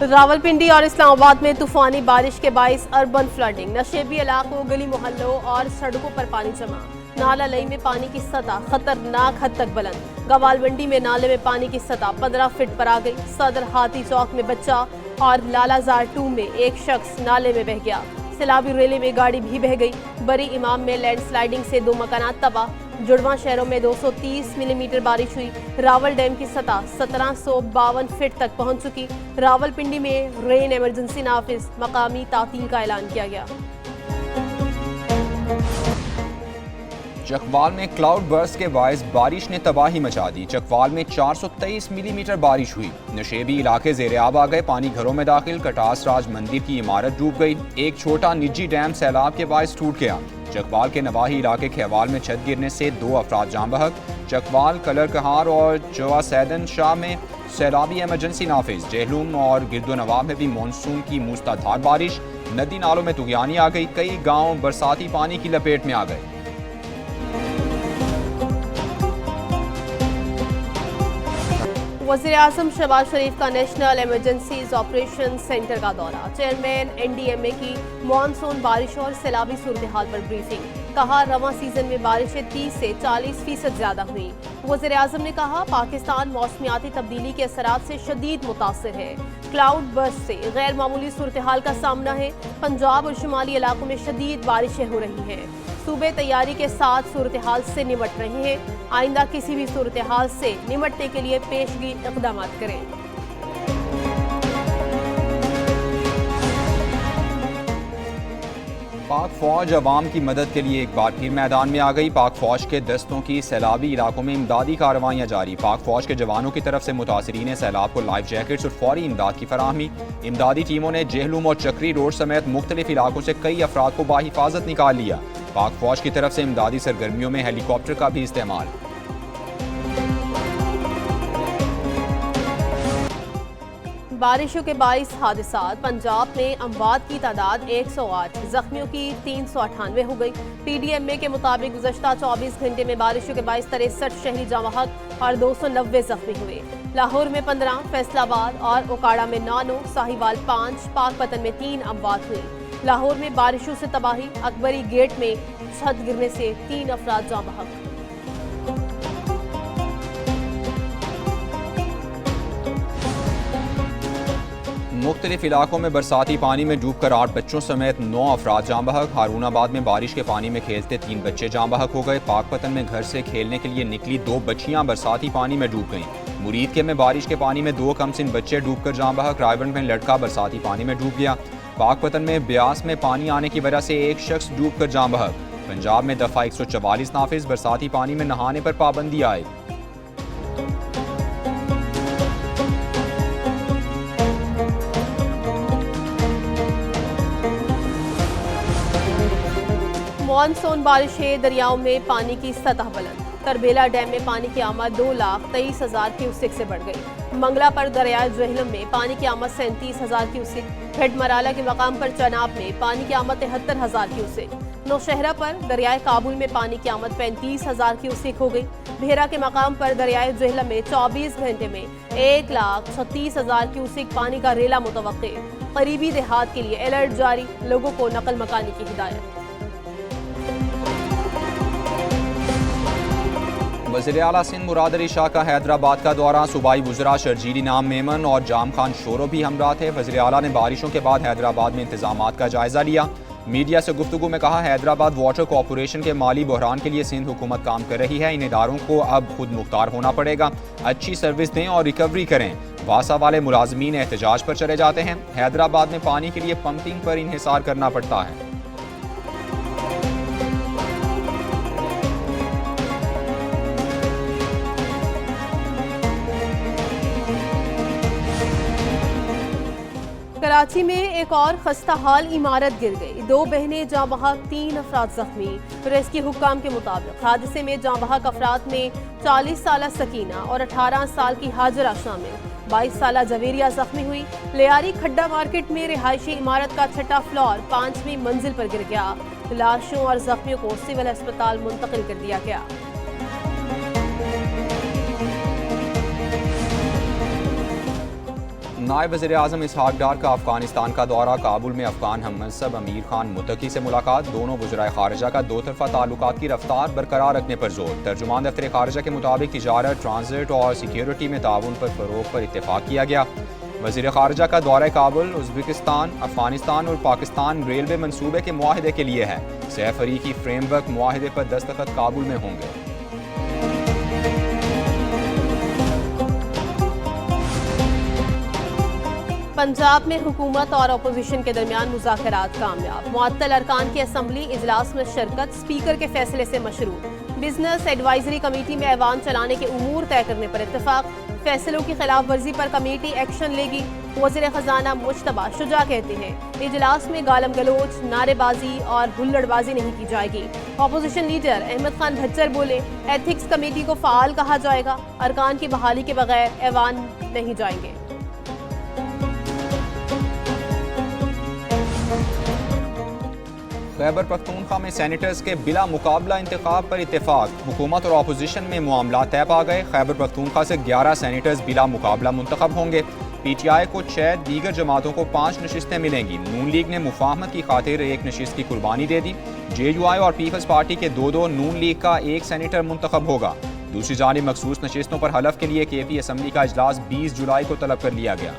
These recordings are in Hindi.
रावलपिंडी और इस्लामाबाद में तूफानी बारिश के बाइस अर्बन फ्लडिंग, नशेबी इलाकों, गली मोहल्लों और सड़कों पर पानी जमा। नाला लई में पानी की सतह खतरनाक हद तक बुलंद। गवालमंडी में नाले में पानी की सतह 15 फीट पर आ गई। सदर हाथी चौक में बच्चा और लालाजार 2 में एक शख्स नाले में बह गया। सैलाबी रेले में गाड़ी भी बह गई। बरी इमाम में लैंडस्लाइडिंग से 2 मकानात तबाह। जुड़वा शहरों में 230 मिलीमीटर बारिश हुई। रावल डैम की सतह 1752 फीट तक पहुंच चुकी। रावलपिंडी में रेन इमरजेंसी नाफिज, मकामी तातील का ऐलान किया गया। चकवाल में क्लाउड बर्स्ट के बायस बारिश ने तबाही मचा दी। चकवाल में 423 मिलीमीटर बारिश हुई। नशेबी इलाके ज़ेर-ए-आब आ गए। पानी घरों में दाखिल। कटास राज मंदिर की इमारत डूब गई। एक छोटा निजी डैम सैलाब के बायस टूट गया। चकवाल के नवाही इलाके खेवाल में छत गिरने से 2 अफराद जान बहक। चकवाल, कलर कहार और जवा सैदन शाह में सैलाबी इमरजेंसी नाफिज। जेहलूम और गिरदो नवाब में भी मानसून की मूसलाधार बारिश। नदी नालों में तुगयानी आ गई। कई गाँव बरसाती पानी की लपेट में आ गए। वज़ीर आज़म शहबाज शरीफ का नेशनल इमरजेंसीज ऑपरेशन सेंटर का दौरा। चेयरमैन NDMA की मानसून बारिश और सैलाबी सूरत हाल पर ब्रीफिंग। कहा रवां सीजन में बारिशें 30 से 40% ज्यादा हुई। वज़ीर आज़म ने कहा पाकिस्तान मौसमियाती तब्दीली के असरात से शदीद मुतासिर है। क्लाउड बर्स्ट से गैर मामूली सूरत हाल का सामना है। पंजाब और शुमाली इलाकों में शदीद बारिशें हो रही हैं। सूबे तैयारी के साथ सूरत हाल से निमट रहे हैं। आइंदा किसी भी सूरत हाल से निमटने के लिए पेशगी इक़दाम करें। पाक फौज अवाम की मदद के लिए एक बार फिर मैदान में आ गई। पाक फौज के दस्तों की सैलाबी इलाकों में इमदादी कार्रवाइयाँ जारी। पाक फौज के जवानों की तरफ से मुतासरीन सैलाब को लाइफ जैकेट्स और फौरी इमदाद की फराहमी। इमदादी टीमों ने जेहलूम और चक्री रोड समेत मुख्तलिफ इलाकों से कई अफराद को बाहिफाजत निकाल लिया। पाक फौज की तरफ से इमदादी सरगर्मियों में हेलीकॉप्टर का भी इस्तेमाल। बारिशों के बाइस हादसात। पंजाब में अमवात की तादाद 108, जख्मियों की 398 हो गई। PDMA के मुताबिक गुज़श्ता 24 घंटे में बारिशों के बाइस 63 शहरी जामहक और 290 जख्मी हुए। लाहौर में 15, फैसलाबाद और ओकाड़ा में 9, साहिवाल 5, पाकपतन में 3 अमवात हुई। लाहौर में बारिशों से तबाही। अकबरी गेट में छत गिरने से 3 अफराद जाँ बहक। मुख्तलिफ इलाकों में बरसाती पानी में डूबकर 8 बच्चों समेत 9 अफराद जाँ बहक। हारूनाबाद में बारिश के पानी में खेलते 3 बच्चे जाँ बहक हो गए। पाकपतन में घर से खेलने के लिए निकली 2 बच्चियां बरसाती पानी में डूब गईं। मुरीदके में बारिश के पानी में 2 कमसिन बच्चे डूबकर जाँ बहक। रायवंड में लड़का बरसाती पानी में डूब गया। पाकपतन में ब्यास में पानी आने की वजह से एक शख्स डूबकर जाँ बहक। पंजाब में दफ़ा 144 नाफिज। बरसाती पानी में नहाने पर पाबंदी आए। मानसून बारिशें। दरियाओं में पानी की सतह बुलंद। तरबेला डैम में पानी की आमद 2,23,000 क्यूसेक से बढ़ गई। मंगला पर दरियाए झेलम में पानी की आमद 37,000 क्यूसेक। भेटमराला के मकाम पर चनाब में पानी की आमद 73,000 क्यूसेक। नौशहरा पर दरियाए काबुल में पानी की आमद 35,000 क्यूसेक हो गई। भेरा के मकाम पर दरियाए झेलम में 24 घंटे में 1,36,000 क्यूसेक पानी का रेला मुतवक्के। करीबी देहात के लिए अलर्ट जारी। लोगों को नकल मकानी की हिदायत। वज़ीर आला सिंध मुराद अली शाह का हैदराबाद का दौरा। सूबाई वज़रा शर्जील इनाम मेमन और जाम खान शोरो भी हमरा थे। वज़ीर आला ने बारिशों के बाद हैदराबाद में इंतजामात का जायजा लिया। मीडिया से गुफ्तगू में कहा हैदराबाद वाटर कॉरपोरेशन के माली बहरान के लिए सिंध हुकूमत काम कर रही है। इन इदारों को अब खुद मुख्तार होना पड़ेगा। अच्छी सर्विस दें और रिकवरी करें। वासा वाले मुलाजमीन एहतजाज पर चले जाते हैं। हैदराबाद में पानी के लिए पंपिंग पर इन्हिसार करना पड़ता है। कराची में एक और खस्ता हाल इमारत गिर गई। 2 बहनें जाँ बहक, 3 अफराद जख्मी। रेस्क्यू हुक्काम के मुताबिक हादसे में जाँ बहक अफराद में 40 साल सकीना और 18 साल की हाजरा शामिल। 22 साल जवेरिया जख्मी हुई। लियारी खड्डा मार्केट में रिहायशी इमारत का 6वां फ्लोर 5वीं मंजिल पर गिर गया। लाशों और जख्मियों को सिविल अस्पताल मुंतकिल कर दिया गया। नायब वज़ीर-ए-आज़म इसहाक डार का अफगानिस्तान का दौरा। काबुल में अफगान हममंसब अमीर खान मुत्तकी से मुलाकात। दोनों वज़राए खारजा का दो तरफ़ा ताल्लुकात की रफ्तार बरकरार रखने पर जोर। तर्जुमान दफ्तर खारजा के मुताबिक तिजारत, ट्रांजिट और सिक्योरिटी में ताउन पर फ़रोग़ पर इत्तेफाक किया गया। वज़ीर खारजा का दौरा काबुल, उज़्बेकिस्तान, अफगानिस्तान और पाकिस्तान रेलवे मनसूबे के मुआहदे के लिए है। सह फरीकी फ्रेमवर्क मुआहदे पर दस्तखत काबुल में होंगे। पंजाब में हुकूमत और अपोजिशन के दरमियान मुज़ाकरात कामयाब। मुअत्तल अरकान की असम्बली इजलास में शिरकत, स्पीकर के फैसले से मशरूत। बिजनेस एडवाइजरी कमेटी में ऐवान चलाने के उमूर तय करने पर इत्तफाक। फैसलों की खिलाफ वर्जी पर कमेटी एक्शन लेगी। वज़ीर खजाना मुश्तबा शुजा कहते हैं इजलास में गालम गलोच, नारेबाजी और हुल्लड़बाजी नहीं की जाएगी। अपोजिशन लीडर अहमद खान भच्चर बोले एथिक्स कमेटी को फ़ाल कहा जाएगा। अरकान की बहाली के बगैर ऐवान नहीं जाएंगे। खैबर पख्तूनख्वा में सेनेटर्स के बिला मुकाबला इंतखाब पर इत्तेफाक। हुकूमत और अपोजिशन में मामला तय पा गए। खैबर पख्तूनख्वा से 11 सेनेटर्स बिला मुकाबला मुंतखब होंगे। PTI को 6, दीगर जमातों को 5 नशिस्तें मिलेंगी। नून लीग ने मुफाहमत की खातिर 1 नशिस्त की कुर्बानी दे दी। JUI और पीपल्स पार्टी के 2-2, नून लीग का 1 सेनेटर मुंतखब होगा। दूसरी जानिब मखसूस नशिस्तों पर हलफ के लिए KP असम्बली का इजलास 20 जुलाई को तलब कर लिया गया।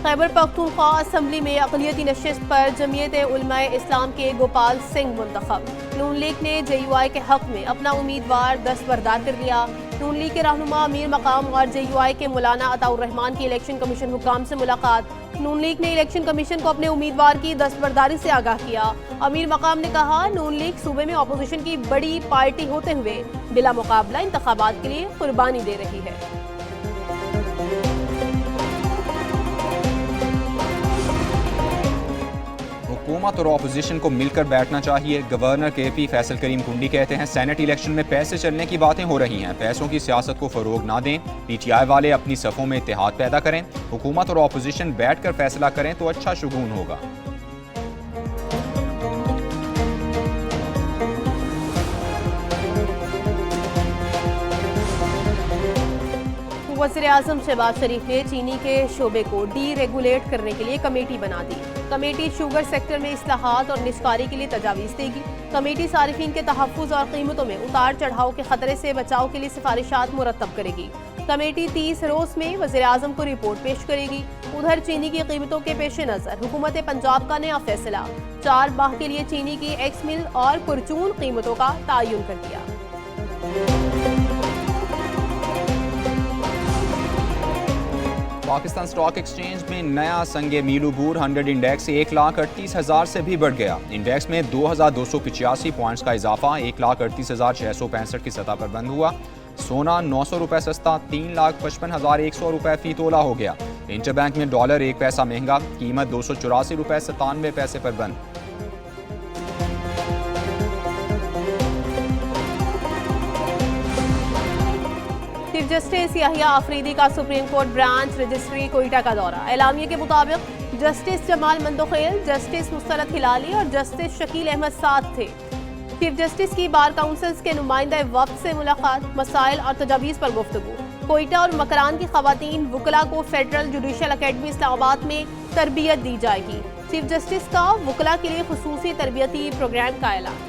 खैबर पख्तूनख्वा असम्बली में अक़लियती नशिस्त पर जमीयत उलमाए इस्लाम के गोपाल सिंह मुंतखब। नून लीग ने JUI के हक में अपना उम्मीदवार दस्तबरदार कर लिया। नून लीग के रहनुमा अमीर मकाम और JUI के मौलाना अताउर रहमान की इलेक्शन कमीशन हुकाम से मुलाकात। नून लीग ने इलेक्शन कमीशन को अपने उम्मीदवार की दस्तबरदारी से आगाह किया। अमीर मकाम ने कहा नून लीग सूबे में अपोजिशन की बड़ी पार्टी होते हुए बिला मुकाबला इंतखाबात के लिए कुर्बानी दे रही है। हुकूमत और अपोजिशन को मिलकर बैठना चाहिए। गवर्नर KP फैसल करीम कुंडी कहते हैं सेनेट इलेक्शन में पैसे चलने की बातें हो रही हैं। पैसों की सियासत को फरोग ना दें। PTI वाले अपनी सफ़ों में इत्तेहाद पैदा करें। हुकूमत और अपोजिशन बैठकर फैसला करें तो अच्छा शुगून होगा। वज़ीर-ए-आज़म शहबाज शरीफ ने चीनी के शोबे को डीरेगुलेट करने के लिए कमेटी बना दी। कमेटी शुगर सेक्टर में इस्लाहात और निस्कारी के लिए तजावीज़ देगी। कमेटी सारिफीन के तहफ़्फ़ुज़ और कीमतों में उतार चढ़ाव के खतरे से बचाव के लिए सिफारिशात मुरतब करेगी। कमेटी 30 रोज़ में वज़ीर-ए-आज़म को रिपोर्ट पेश करेगी। उधर चीनी की कीमतों के पेश नज़र हुकूमत पंजाब का नया फैसला, 4 माह के लिए चीनी की एक्स मिल और पुरचून कीमतों का तयन कर दिया। पाकिस्तान स्टॉक एक्सचेंज में नया संगे मीलू बूर 100 इंडेक्स 1,38,000 से भी बढ़ गया। इंडेक्स में 2,285 पॉइंट्स का इजाफा 1,38,665 की सतह पर बंद हुआ। सोना 900 रुपये सस्ता 3,55,100 रुपये फी तोला हो गया। इंटरबैंक में डॉलर 1 पैसा महंगा, कीमत 284 रुपये 97 पैसे पर बंद। चीफ जस्टिस याहिया अफरीदी का supreme court branch registry Quetta का दौरा। एलामिया के मुताबिक जस्टिस जमाल मंदोखेल, जस्टिस मुस्तरद हिलाली और जस्टिस शकील अहमद साथ थे। चीफ जस्टिस की बार काउंसिल्स के नुमाइंदा वफ्द से मुलाकात, मसाइल और तजावीज़ पर गुफ्तगू। कोयटा और मकरान की खवातीन वुकला को फेडरल जुडिशल अकेडमी इस्लामाबाद में तरबियत दी जाएगी। चीफ जस्टिस का वुकला के लिए खुसूसी तरबियती प्रोग्राम का ऐलान।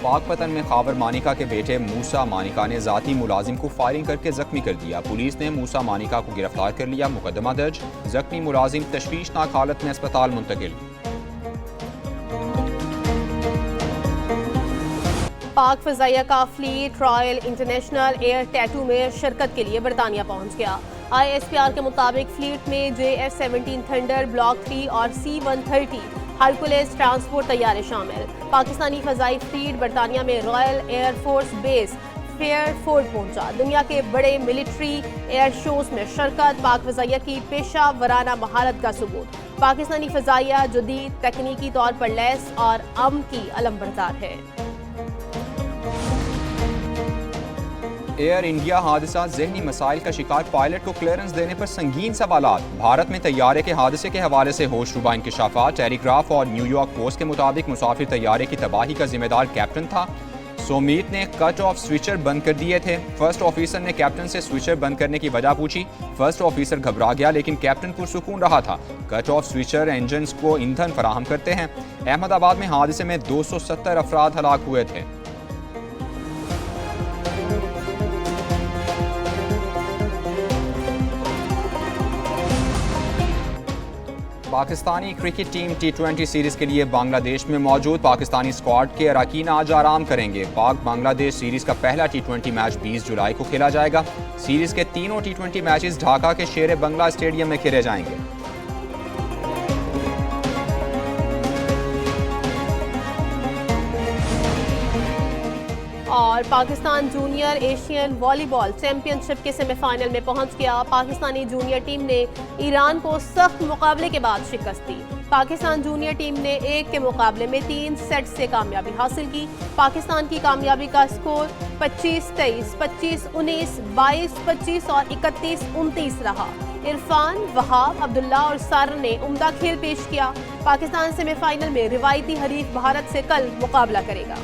पाकपतन में खाबर मानिका के बेटे मूसा मानिका ने जाती मुलाजिम को फायरिंग करके जख्मी कर दिया। पुलिस ने मूसा मानिका को गिरफ्तार कर लिया। मुकदमा दर्ज। जख्मी मुलाजिम तशवीशनाक हालत में अस्पताल मुंतकिल। पाक फ़ज़ाइया का fleet royal international air tattoo में शिरकत के लिए बरतानिया पहुंच गया। ISPR के मुताबिक फ्लीट में JF-17 थंडर, ब्लॉक 3 और C-130 हरकुलेस ट्रांसपोर्ट तैयारे शामिल। पाकिस्तानी फ़ज़ाई फ्लीट बरतानिया में रॉयल एयरफोर्स बेस फेयरफोर्ड पहुंचा। दुनिया के बड़े मिलिट्री एयर शोज में शिरकत, पाक फ़ज़ाइया की पेशा वराना महारत का सबूत। पाकिस्तानी फ़ज़ाइया जदीद तकनीकी तौर पर लैस और अमन की अलमबरदार है। एयर इंडिया हादसा, जहनी मसाइल का शिकार पायलट को क्लियरेंस देने पर संगीन सवालात। भारत में तैयारे के हादसे के हवाले से होशरुबा इंकशाफात। टेलीग्राफ और न्यूयॉर्क पोस्ट के मुताबिक मुसाफिर तैयारे की तबाही का जिम्मेदार कैप्टन था। सोमीत ने कट ऑफ स्विचर बंद कर दिए थे। फर्स्ट ऑफिसर ने कैप्टन से स्विचर बंद करने की वजह पूछी। फर्स्ट ऑफिसर घबरा गया, लेकिन कैप्टन पुरसुकून रहा था। कट ऑफ स्विचर इंजन को ईंधन फराहम करते हैं। अहमदाबाद में हादसे में 270 अफराद हलाक हुए थे। Pakistani cricket team T20 series के लिए बांग्लादेश में मौजूद। पाकिस्तानी स्क्वाड के अरकान आज आराम करेंगे। पाक बांग्लादेश सीरीज का पहला T20 मैच 20 जुलाई को खेला जाएगा। सीरीज के तीनों T20 मैचेस ढाका के शेर बंगला स्टेडियम में खेले जाएंगे। और Pakistan junior Asian volleyball championship के सेमीफाइनल में पहुंच गया। पाकिस्तानी जूनियर टीम ने ईरान को सख्त मुकाबले के बाद शिकस्त दी। पाकिस्तान जूनियर टीम ने 1 के मुकाबले में 3 सेट से कामयाबी हासिल की। पाकिस्तान की कामयाबी का स्कोर 25-23, 25-19, 22-25 और 31-29 रहा। इरफान, वहाब, अब्दुल्ला और सार ने उम्दा खेल पेश किया। पाकिस्तान सेमीफाइनल में रिवायती हरीफ भारत से कल मुकाबला करेगा।